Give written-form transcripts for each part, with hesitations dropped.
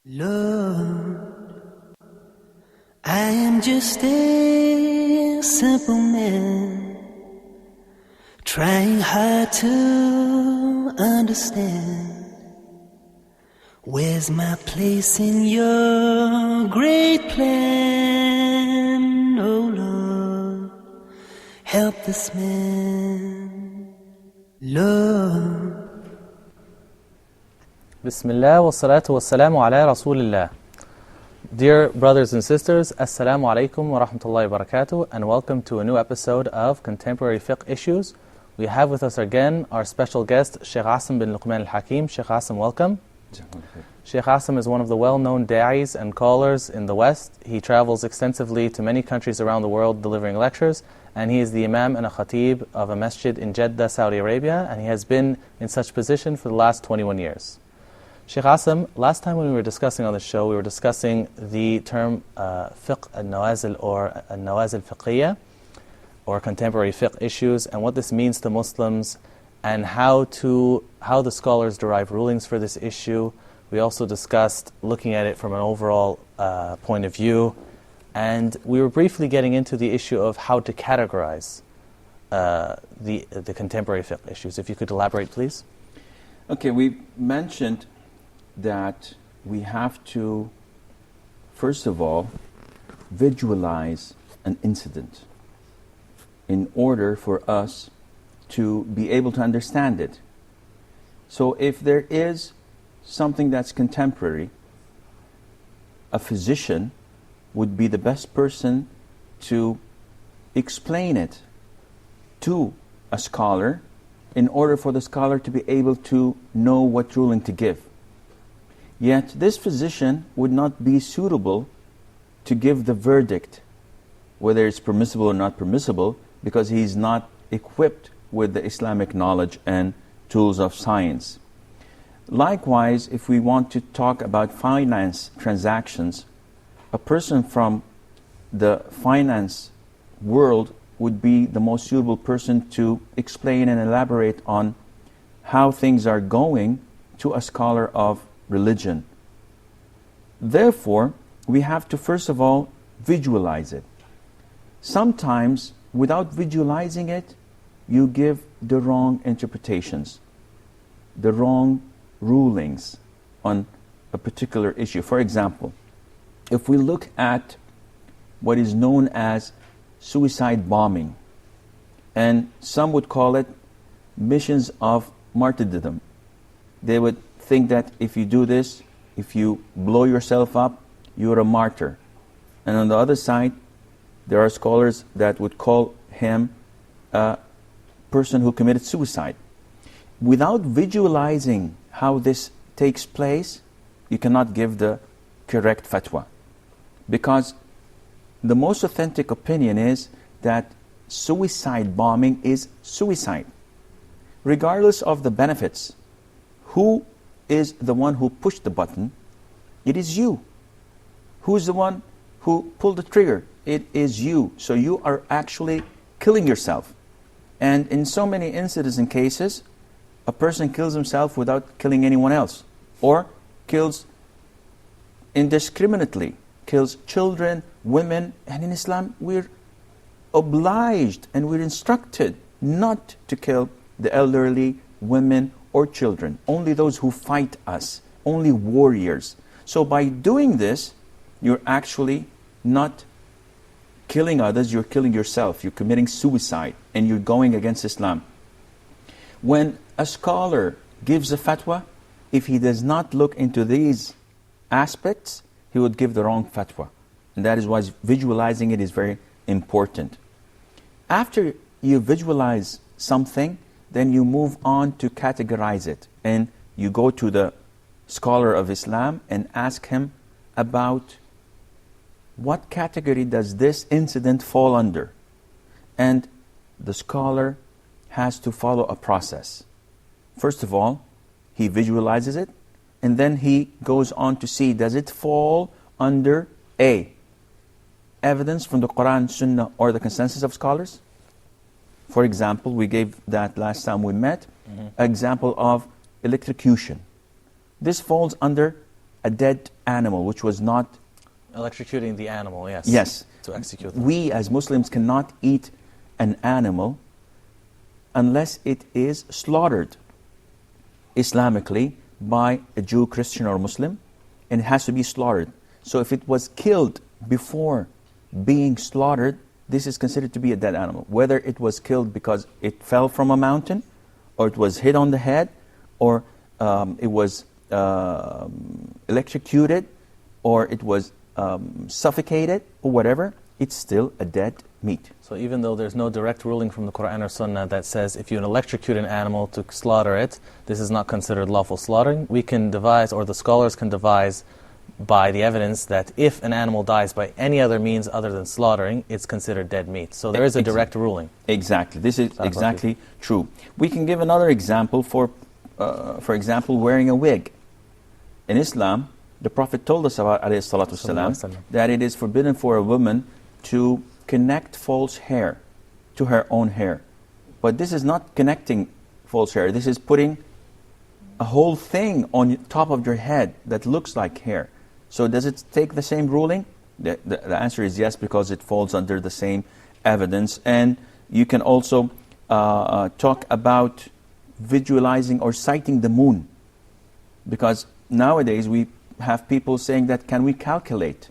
Lord, I am just a simple man, trying hard to understand. Where's my place in your great plan? Oh Lord, help this man. Lord. Bismillah wa salatu wa salamu ala Rasulillah. Dear brothers and sisters, Assalamu alaikum wa rahmatullahi wa barakatuh, and welcome to a new episode of Contemporary Fiqh Issues. We have with us again our special guest, Sheikh Assim bin Luqman Al-Hakim. Sheikh Assim, welcome. Sheikh Assim is one of the well-known da'is and callers in the West. He travels extensively to many countries around the world delivering lectures, and he is the Imam and a Khatib of a masjid in Jeddah, Saudi Arabia, and he has been in such position for the last 21 years. Sheikh Assim, last time when we were discussing on the show, we were discussing the term Fiqh An-Nawazil or An-Nawazil Fiqhiyya, or contemporary fiqh issues, and what this means to Muslims, and how the scholars derive rulings for this issue. We also discussed looking at it from an overall point of view, and we were briefly getting into the issue of how to categorize the contemporary fiqh issues. If you could elaborate, please. Okay, we mentioned that we have to, first of all, visualize an incident in order for us to be able to understand it. So if there is something that's contemporary, a physician would be the best person to explain it to a scholar in order for the scholar to be able to know what ruling to give. Yet this physician would not be suitable to give the verdict, whether it's permissible or not permissible, because he's not equipped with the Islamic knowledge and tools of science. Likewise, if we want to talk about finance transactions, a person from the finance world would be the most suitable person to explain and elaborate on how things are going to a scholar of religion. Therefore, we have to first of all visualize it. Sometimes, without visualizing it, you give the wrong interpretations, the wrong rulings on a particular issue. For example, if we look at what is known as suicide bombing, and some would call it missions of martyrdom. They would think that if you do this, if you blow yourself up, you're a martyr. And on the other side, there are scholars that would call him a person who committed suicide. Without visualizing how this takes place, you cannot give the correct fatwa. Because the most authentic opinion is that suicide bombing is suicide. Regardless of the benefits, who is the one who pushed the button? It is you. Who is the one who pulled the trigger? It is you. So you are actually killing yourself. And in so many incidents and cases, a person kills himself without killing anyone else, or kills indiscriminately, kills children, women. And in Islam, we're obliged and we're instructed not to kill the elderly, women, or children. Only those who fight us, only warriors. So by doing this, you're actually not killing others, you're killing yourself. You're committing suicide, and you're going against Islam. When a scholar gives a fatwa, if he does not look into these aspects, he would give the wrong fatwa. And that is why visualizing it is very important. After you visualize something, then you move on to categorize it. And you go to the scholar of Islam and ask him about what category does this incident fall under. And the scholar has to follow a process. First of all, he visualizes it, and then he goes on to see, does it fall under A, evidence from the Quran, Sunnah, or the consensus of scholars? For example, we gave that last time we met, example of electrocution. This falls under a dead animal, which was not... Electrocuting the animal, yes. Yes. To execute them. We as Muslims cannot eat an animal unless it is slaughtered Islamically by a Jew, Christian or Muslim, and it has to be slaughtered. So if it was killed before being slaughtered, this is considered to be a dead animal. Whether it was killed because it fell from a mountain, or it was hit on the head, or it was electrocuted, or it was suffocated, or whatever, it's still a dead meat. So even though there's no direct ruling from the Quran or Sunnah that says if you electrocute an animal to slaughter it, this is not considered lawful slaughtering, we can devise, or the scholars can devise by the evidence that if an animal dies by any other means other than slaughtering, it's considered dead meat. So there is a direct ruling. Exactly. This is exactly true. We can give another example for example, wearing a wig. In Islam, the Prophet told us about ﷺ, that it is forbidden for a woman to connect false hair to her own hair. But this is not connecting false hair. This is putting a whole thing on top of your head that looks like hair. So does it take the same ruling? The answer is yes, because it falls under the same evidence. And you can also talk about visualizing or sighting the moon. Because nowadays we have people saying that, can we calculate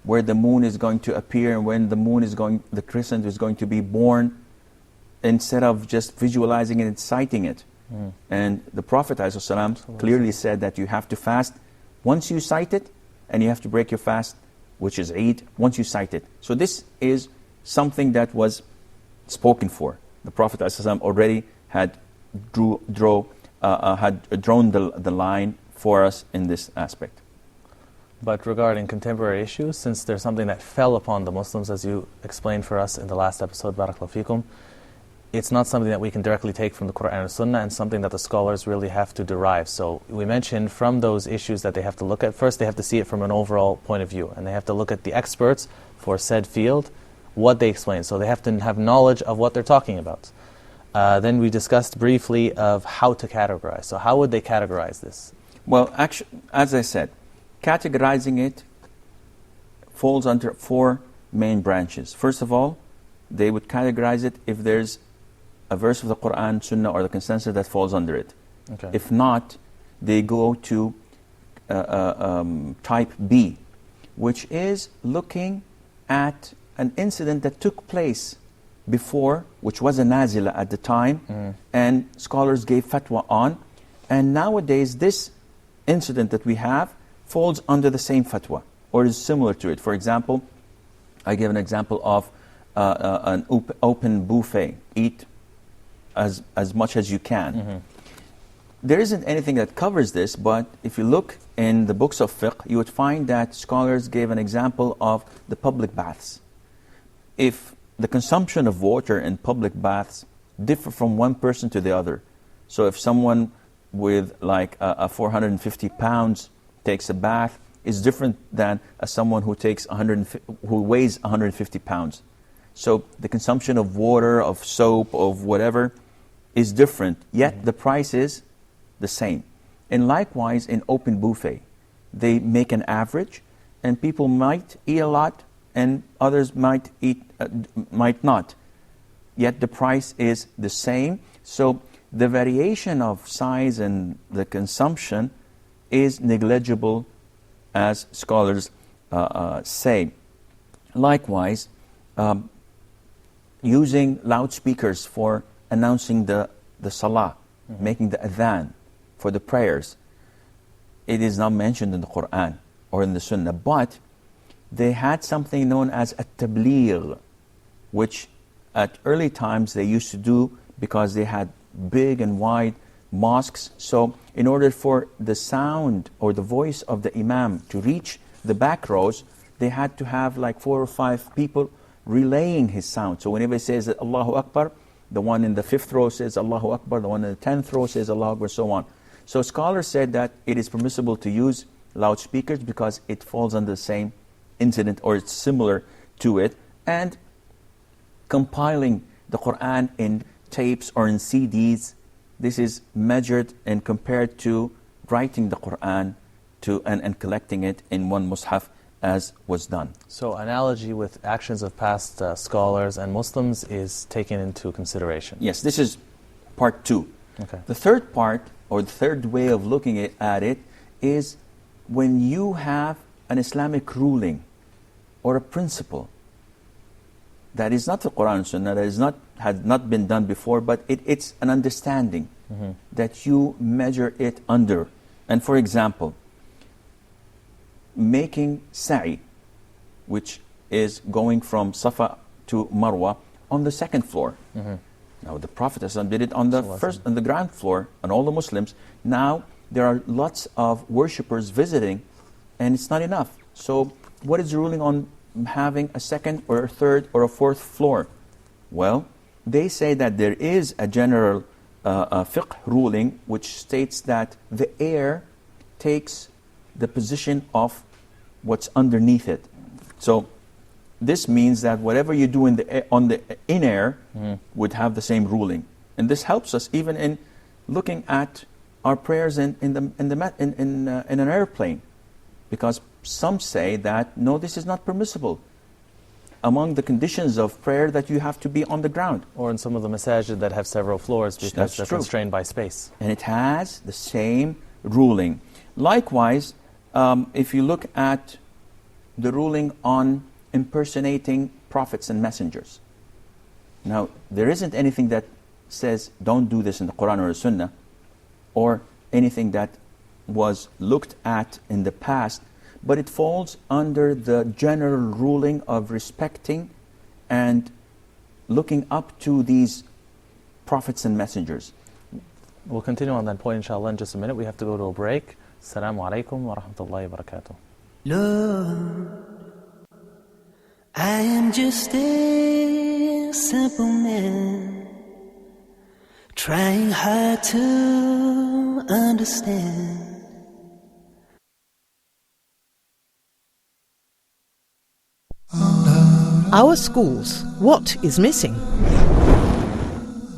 where the moon is going to appear and when the crescent is going to be born, instead of just visualizing it and sighting it. And the Prophet ﷺ clearly said that you have to fast once you sight it, and you have to break your fast, which is Eid, once you sight it. So this is something that was spoken for. The Prophet ﷺ already had drawn the line for us in this aspect. But regarding contemporary issues, since there's something that fell upon the Muslims, as you explained for us in the last episode, Barakallahu Feekum, it's not something that we can directly take from the Quran or Sunnah, and something that the scholars really have to derive. So we mentioned from those issues that they have to look at, first they have to see it from an overall point of view, and they have to look at the experts for said field, what they explain. So they have to have knowledge of what they're talking about. Then we discussed briefly of how to categorize. So how would they categorize this? Well, actually, as I said, categorizing it falls under 4 main branches. First of all, they would categorize it if there's a verse of the Quran, Sunnah, or the consensus that falls under it. Okay. If not, they go to type B, which is looking at an incident that took place before, which was a nazila at the time, and scholars gave fatwa on. And nowadays, this incident that we have falls under the same fatwa, or is similar to it. For example, I give an example of an open buffet. Eat as much as you can. There isn't anything that covers this, but if you look in the books of fiqh, you would find that scholars gave an example of the public baths. If the consumption of water in public baths differ from one person to the other, so if someone with like a 450 pounds takes a bath, is different than someone who weighs 150 pounds. So the consumption of water, of soap, of whatever, is different, yet the price is the same. And likewise, in open buffet, they make an average, and people might eat a lot, and others might not. Yet the price is the same. So the variation of size and the consumption is negligible, as scholars say. Likewise, using loudspeakers for announcing the salah, making the adhan for the prayers, it is not mentioned in the Quran or in the Sunnah, but they had something known as a tabligh, which at early times they used to do because they had big and wide mosques. So in order for the sound or the voice of the imam to reach the back rows, they had to have like 4 or 5 people relaying his sound. So whenever he says that Allahu Akbar, the one in the 5th row says Allahu Akbar, the one in the 10th row says Allahu Akbar, so on. So scholars said that it is permissible to use loudspeakers because it falls under the same incident, or it's similar to it. And compiling the Quran in tapes or in CDs, this is measured and compared to writing the Quran and collecting it in one mushaf as was done. So analogy with actions of past scholars and Muslims is taken into consideration. Yes, this is part 2. Okay. The third part, or the third way of looking at it, is when you have an Islamic ruling or a principle that is not the Quran and Sunnah, that has not been done before, but it's an understanding that you measure it under. And for example, making sa'i, which is going from Safa to Marwa on the second floor. Now the Prophet ﷺ did it on the on the ground floor, and all the Muslims. Now there are lots of worshippers visiting, and it's not enough. So what is the ruling on having a second or a third or a fourth floor? Well, they say that there is a general fiqh ruling which states that the air takes the position of what's underneath it. So this means that whatever you do on the in air would have the same ruling, and this helps us even in looking at our prayers in an airplane, because some say that no, this is not permissible. Among the conditions of prayer, that you have to be on the ground, or in some of the masajid that have several floors because they're constrained by space, and it has the same ruling. Likewise, if you look at the ruling on impersonating prophets and messengers. Now, there isn't anything that says don't do this in the Quran or the Sunnah, or anything that was looked at in the past, but it falls under the general ruling of respecting and looking up to these prophets and messengers. We'll continue on that point inshallah in just a minute. We have to go to a break. Assalamu alaikum wa rahmatullahi wa barakatuh. Lord, I am just a simple man, trying hard to understand. Our schools, what is missing?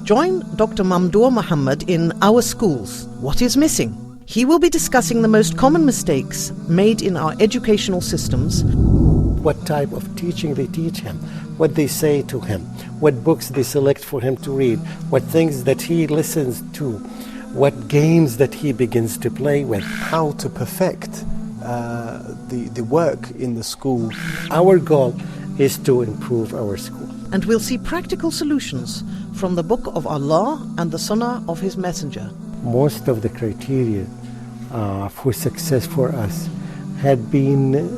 Join Dr. Mamdoor Muhammad in Our Schools, What is Missing? He will be discussing the most common mistakes made in our educational systems. What type of teaching they teach him, what they say to him, what books they select for him to read, what things that he listens to, what games that he begins to play with. How to perfect the work in the school. Our goal is to improve our school. And we'll see practical solutions from the Book of Allah and the Sunnah of His Messenger. Most of the criteria for success for us had been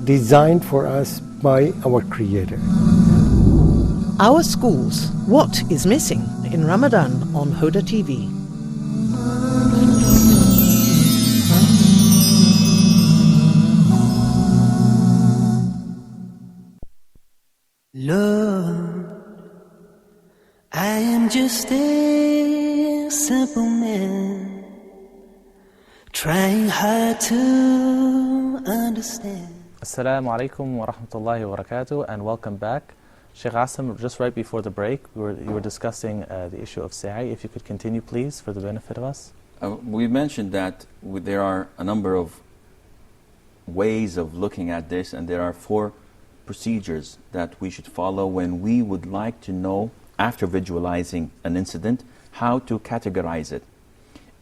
designed for us by our Creator. Our Schools, What is Missing? In Ramadan on Huda TV. Lord, I am just a simple man, trying hard to understand. Assalamu alaikum wa rahmatullahi wa barakatuh, and welcome back. Sheikh Asim, just right before the break, you were discussing the issue of sa'i. If you could continue, please, for the benefit of us. We mentioned that there are a number of ways of looking at this, and there are 4 procedures that we should follow when we would like to know, after visualizing an incident, how to categorize it.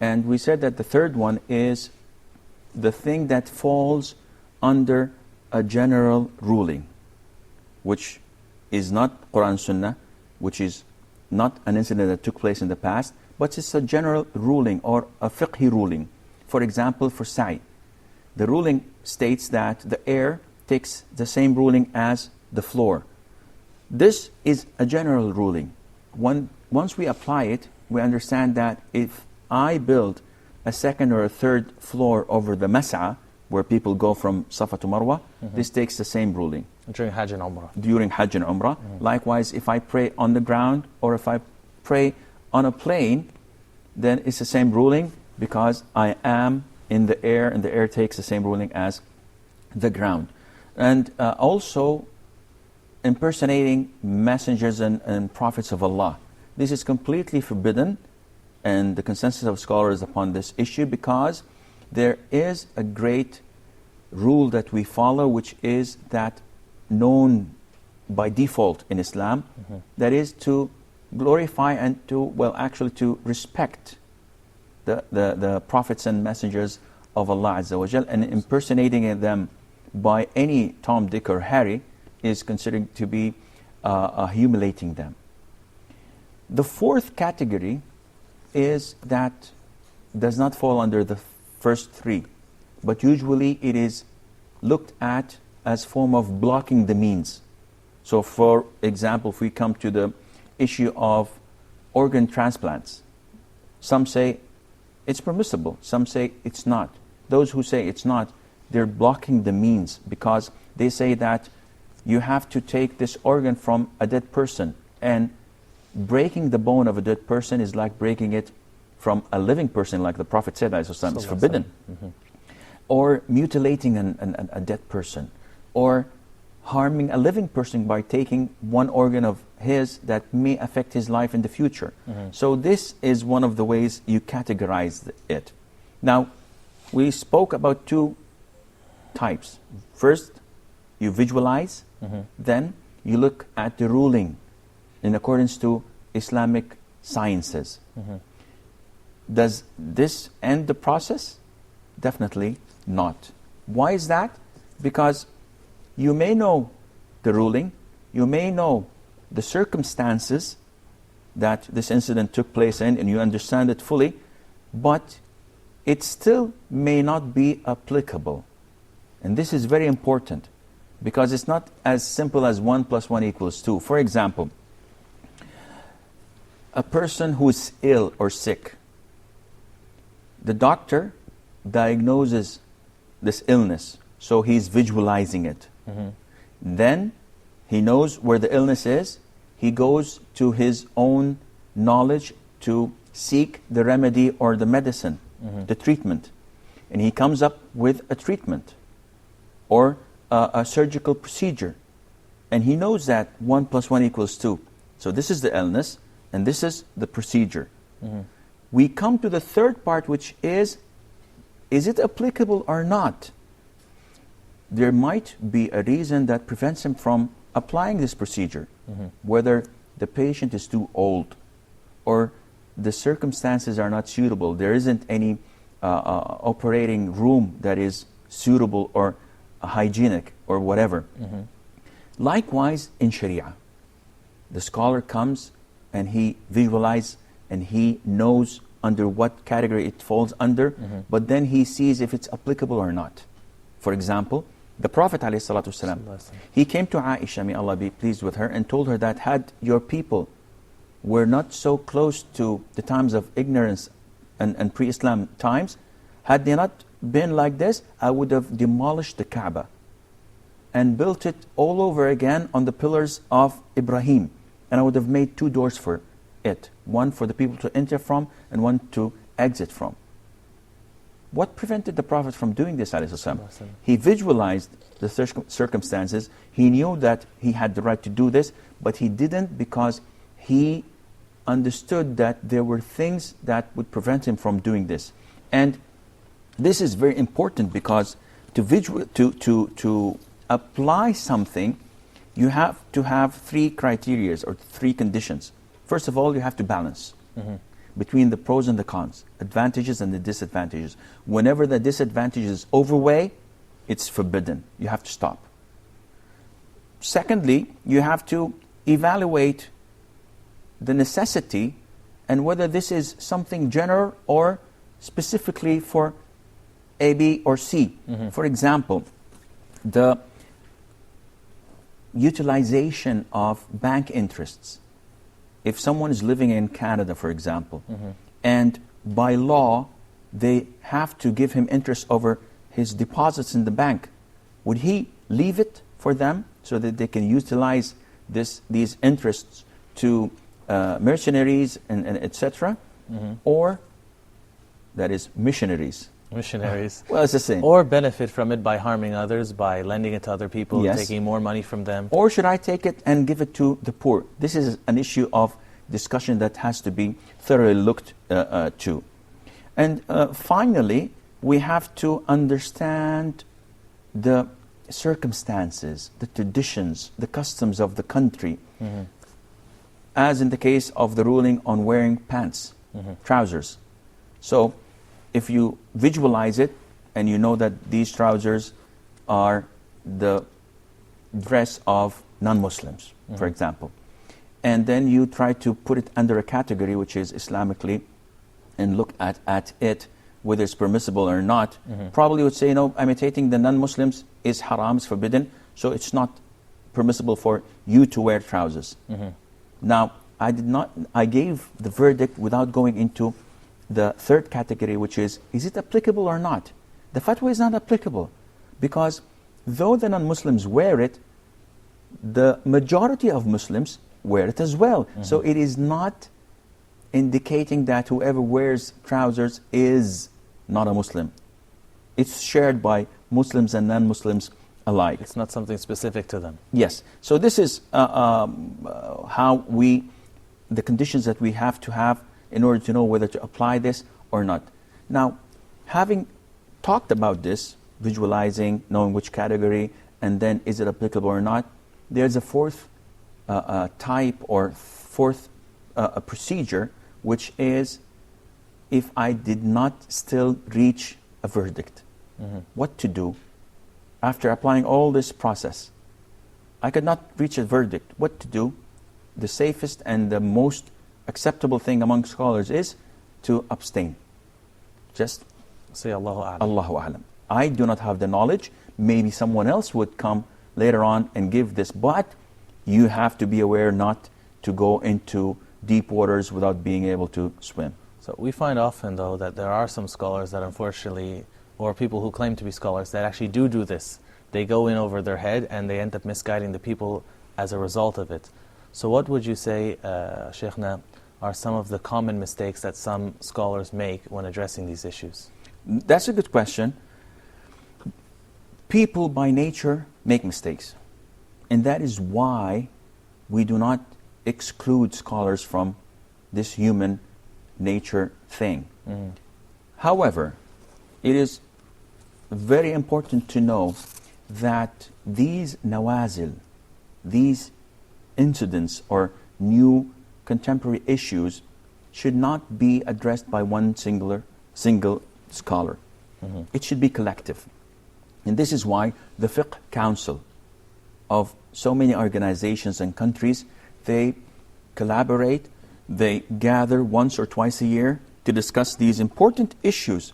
And we said that the third one is the thing that falls under a general ruling, which is not Quran Sunnah, which is not an incident that took place in the past, but it's a general ruling or a fiqhi ruling. For example, for sa'i, the ruling states that the air takes the same ruling as the floor. This is a general ruling. Once we apply it, we understand that if I build a second or a third floor over the mas'a, where people go from Safa to Marwa, this takes the same ruling. During Hajj and Umrah. During Hajj and Umrah. Likewise, if I pray on the ground or if I pray on a plane, then it's the same ruling because I am in the air, and the air takes the same ruling as the ground. And also impersonating messengers and prophets of Allah. This is completely forbidden, and the consensus of scholars upon this issue, because there is a great rule that we follow, which is that known by default in Islam, that is to glorify and to, well, actually to respect the prophets and messengers of Allah Azza wa Jal, and impersonating them by any Tom, Dick or Harry is considered to be humiliating them. The fourth category is that does not fall under the first three, but usually it is looked at as form of blocking the means. So for example, if we come to the issue of organ transplants, some say it's permissible, some say it's not. Those who say it's not, they're blocking the means, because they say that you have to take this organ from a dead person, and breaking the bone of a dead person is like breaking it from a living person, like the Prophet said, is forbidden. Or mutilating a dead person, or harming a living person by taking one organ of his that may affect his life in the future. So this is one of the ways you categorize it. Now, we spoke about two types. First, you visualize, then you look at the ruling in accordance to Islamic sciences. Does this end the process? Definitely not. Why is that? Because you may know the ruling, you may know the circumstances that this incident took place in, and you understand it fully, but it still may not be applicable. And this is very important, because it's not as simple as 1 + 1 = 2. For example, a person who is ill or sick, the doctor diagnoses this illness, so he's visualizing it. Then he knows where the illness is. He goes to his own knowledge to seek the remedy or the medicine, the treatment. And he comes up with a treatment or a surgical procedure. And he knows that 1 + 1 = 2. So this is the illness, and this is the procedure. We come to the third part, which is it applicable or not? There might be a reason that prevents him from applying this procedure, whether the patient is too old, or the circumstances are not suitable. There isn't any operating room that is suitable or hygienic or whatever. Likewise in Sharia, the scholar comes and he visualizes and he knows under what category it falls under, but then he sees if it's applicable or not. For example, the Prophet ﷺ, he came to Aisha, may Allah be pleased with her, and told her that had your people were not so close to the times of ignorance and pre-Islam times, had they not been like this, I would have demolished the Kaaba and built it all over again on the pillars of Ibrahim, and I would have made 2 doors for it, one for the people to enter from and one to exit from. What prevented the Prophet from doing this? He visualized the circumstances. He knew that he had the right to do this, but he didn't, because he understood that there were things that would prevent him from doing this. And this is very important, because to apply something, you have to have 3 criteria or 3 conditions. First of all, you have to balance between the pros and the cons, advantages and the disadvantages. Whenever the disadvantages overweigh, it's forbidden. You have to stop. Secondly, you have to evaluate the necessity and whether this is something general or specifically for A, B, or C. For example, the utilization of bank interests. If someone is living in Canada, for example, and by law they have to give him interest over his deposits in the bank, would he leave it for them so that they can utilize these interests to mercenaries and etc., or that is missionaries? Well, it's the same. Or benefit from it by harming others, by lending it to other people, taking more money from them. Or should I take it and give it to the poor? This is an issue of discussion that has to be thoroughly looked to. And finally, we have to understand the circumstances, the traditions, the customs of the country. As in the case of the ruling on wearing pants, trousers. So if you visualize it and you know that these trousers are the dress of non-Muslims, for example, and then you try to put it under a category which is Islamically, and look at it, whether it's permissible or not, probably would say, imitating the non-Muslims is haram, is forbidden, so it's not permissible for you to wear trousers. Now, I gave the verdict without going into the third category, which is it applicable or not? The fatwa is not applicable, because though the non-Muslims wear it, the majority of Muslims wear it as well. So it is not indicating that whoever wears trousers is not a Muslim. It's shared by Muslims and non-Muslims alike. It's not something specific to them. Yes. So this is how the conditions that we have to have in order to know whether to apply this or not. Now, having talked about this, visualizing, knowing which category, and then is it applicable or not, there's a fourth type or fourth procedure, which is if I did not still reach a verdict. What to do? After applying all this process, I could not reach a verdict. What to do? The safest and the most acceptable thing among scholars is to abstain. Just say Allahu A'lam. Allahu A'lam. I do not have the knowledge. Maybe someone else would come later on and give this, but you have to be aware not to go into deep waters without being able to swim. So we find often, though, that there are some scholars that unfortunately, or people who claim to be scholars, that actually do this. They go in over their head and they end up misguiding the people as a result of it. So what would you say, Shaykhna, are some of the common mistakes that some scholars make when addressing these issues? That's a good question. People by nature make mistakes. And that is why we do not exclude scholars from this human nature thing. However, it is very important to know that these nawazil, these incidents or new contemporary issues should not be addressed by one single scholar. It should be collective. And this is why the Fiqh Council of so many organizations and countries, they collaborate, they gather once or twice a year to discuss these important issues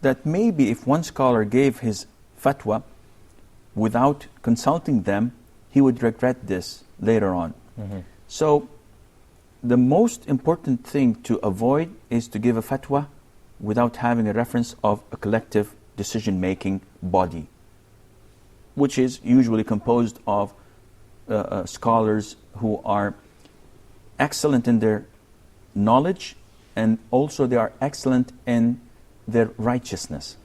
that maybe if one scholar gave his fatwa without consulting them, he would regret this later on. So the most important thing to avoid is to give a fatwa without having a reference of a collective decision-making body, which is usually composed of scholars who are excellent in their knowledge, and also they are excellent in their righteousness.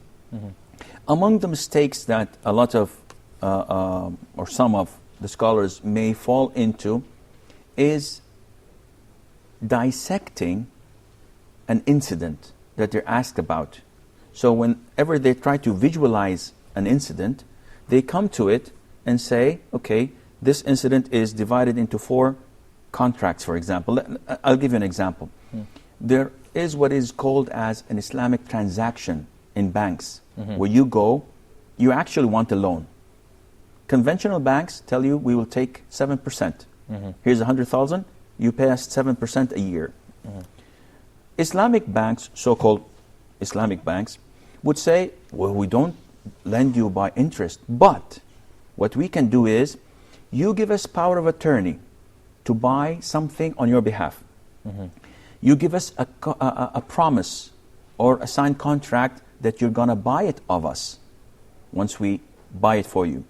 Among the mistakes that a lot of or some of the scholars may fall into is dissecting an incident that they're asked about. So whenever they try to visualize an incident, they come to it and say, okay, this incident is divided into 4 contracts, for example. I'll give you an example. There is what is called as an Islamic transaction in banks, where you go, you actually want a loan. Conventional banks tell you, we will take 7%. Here's 100,000, you pay us 7% a year. Islamic banks, so-called Islamic banks, would say, well, we don't lend you by interest, but what we can do is, you give us power of attorney to buy something on your behalf. You give us a promise or a signed contract that you're going to buy it of us once we buy it for you.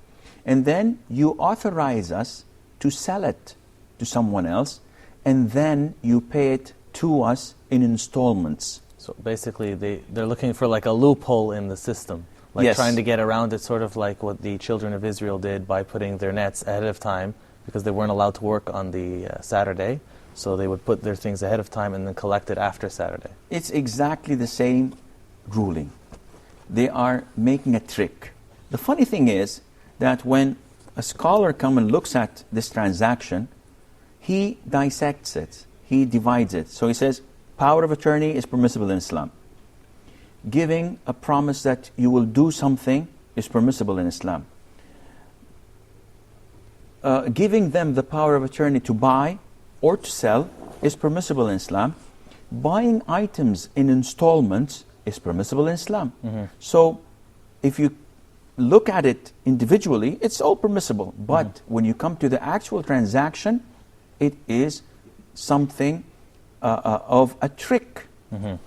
And then you authorize us to sell it to someone else, and then you pay it to us in installments. So basically they're looking for like a loophole in the system, like Yes. trying to get around it, sort of like what the children of Israel did by putting their nets ahead of time, because they weren't allowed to work on the Saturday, so they would put their things ahead of time and then collect it after Saturday. It's exactly the same ruling. they are making a trick. The funny thing is that when a scholar comes and looks at this transaction, he dissects it, he divides it. So he says, power of attorney is permissible in Islam. Giving a promise that you will do something is permissible in Islam. Giving them the power of attorney to buy or to sell is permissible in Islam. Buying items in installments is permissible in Islam. So if you look at it individually, it's all permissible. But when you come to the actual transaction, it is something of a trick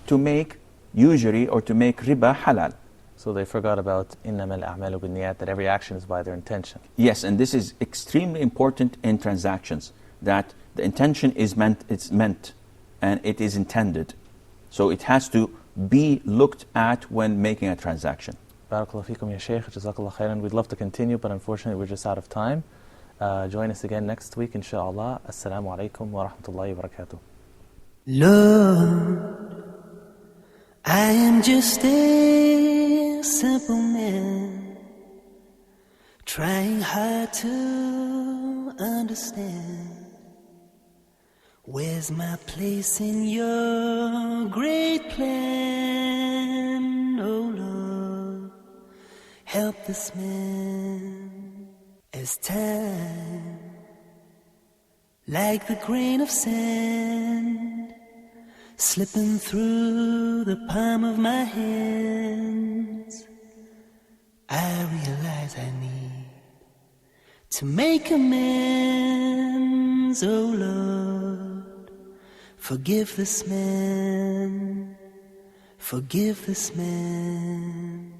to make usury or to make riba halal. So they forgot about إِنَّمَا الْأَعْمَالُ بِالنِّيَّاتِ, that every action is by their intention. Yes, and this is extremely important in transactions, that the intention is meant, it's meant, and it is intended. So it has to be looked at when making a transaction. Barakallahu feekum ya Shaykh, Jazakallah khairan. We'd love to continue, but unfortunately we're just out of time. Join us again next week, inshaAllah. Assalamu alaikum wa rahmatullahi wa barakatuh. Lord, I am just a simple man, trying hard to understand. Where's my place in your great plan? Oh Lord, help this man as time, like the grain of sand, slipping through the palm of my hands. I realize I need to make amends. Oh Lord, forgive this man, forgive this man.